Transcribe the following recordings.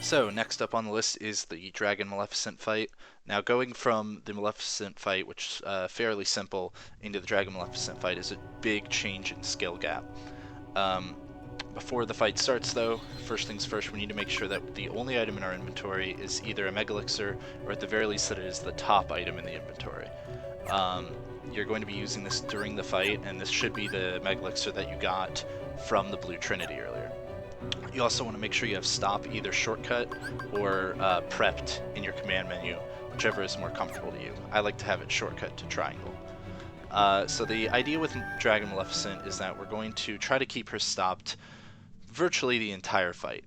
So next up on the list is the Dragon Maleficent fight. Now going from the Maleficent fight, which is fairly simple, into the Dragon Maleficent fight is a big change in skill gap. Um, Before the fight starts though, first things first, we need to make sure that the only item in our inventory is either a Mega Elixir, or at the very least that it is the top item in the inventory. You're going to be using this during the fight, and this should be the Mega Elixir that you got from the Blue Trinity earlier. You also want to make sure you have stop either shortcut or prepped in your command menu, whichever is more comfortable to you. I like to have it shortcut to triangle. So the idea with Dragon Maleficent is that we're going to try to keep her stopped virtually the entire fight.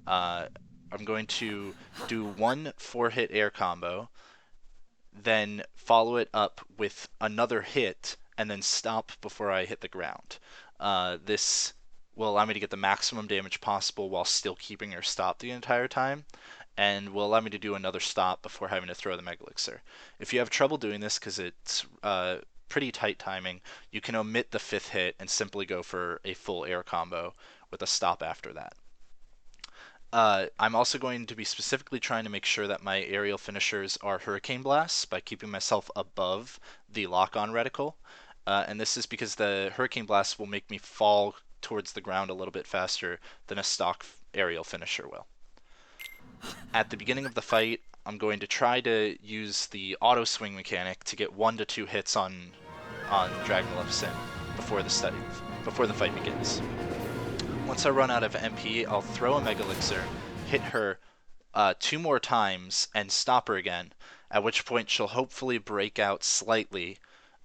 I'm going to do one 4-hit air combo, then follow it up with another hit, and then stop before I hit the ground. This will allow me to get the maximum damage possible while still keeping her stopped the entire time, and will allow me to do another stop before having to throw the Mega Elixir. If you have trouble doing this because it's pretty tight timing, you can omit the 5th hit and simply go for a full air combo with a stop after that. I'm also going to be specifically trying to make sure that my aerial finishers are Hurricane Blasts by keeping myself above the lock-on reticle. And this is because the Hurricane Blast will make me fall towards the ground a little bit faster than a stock aerial finisher will. At the beginning of the fight, I'm going to try to use the auto swing mechanic to get 1 to 2 hits on Dragon Maleficent before the fight begins. Once I run out of MP, I'll throw a Mega Elixir, hit her 2 more times, and stop her again, at which point she'll hopefully break out slightly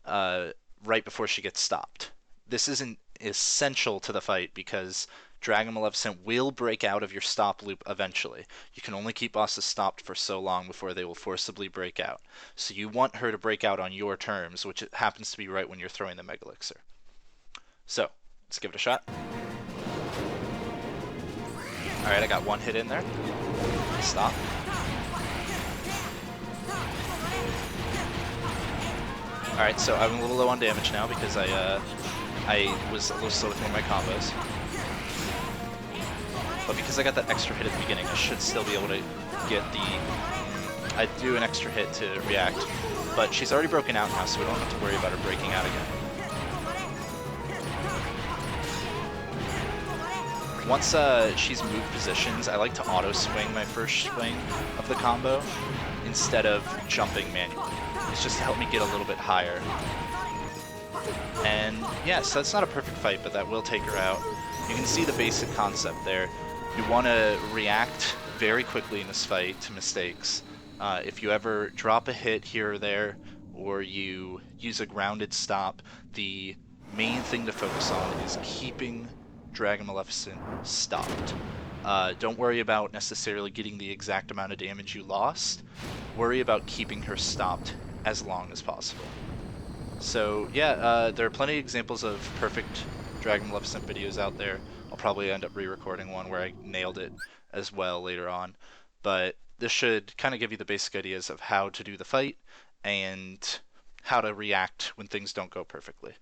right before she gets stopped. This isn't essential to the fight because Dragon Maleficent will break out of your stop loop eventually. You can only keep bosses stopped for so long before they will forcibly break out. So you want her to break out on your terms, which happens to be right when you're throwing the Mega Elixir. So, let's give it a shot. Alright, I got 1 hit in there. Stop. Alright, so I'm a little low on damage now because I was a little slow with one of my combos. But because I got that extra hit at the beginning, I should still be able to get the... I do an extra hit to react, but she's already broken out now, so we don't have to worry about her breaking out again. Once she's moved positions, I like to auto-swing my first swing of the combo instead of jumping manually. It's just to help me get a little bit higher. And yeah, so that's not a perfect fight, but that will take her out. You can see the basic concept there. You want to react very quickly in this fight to mistakes. If you ever drop a hit here or there, or you use a grounded stop, the main thing to focus on is keeping Dragon Maleficent stopped. Don't worry about necessarily getting the exact amount of damage you lost. Worry about keeping her stopped as long as possible. So yeah, there are plenty of examples of perfect Dragon Maleficent videos out there. I'll probably end up re-recording one where I nailed it as well later on. But this should kind of give you the basic ideas of how to do the fight and how to react when things don't go perfectly.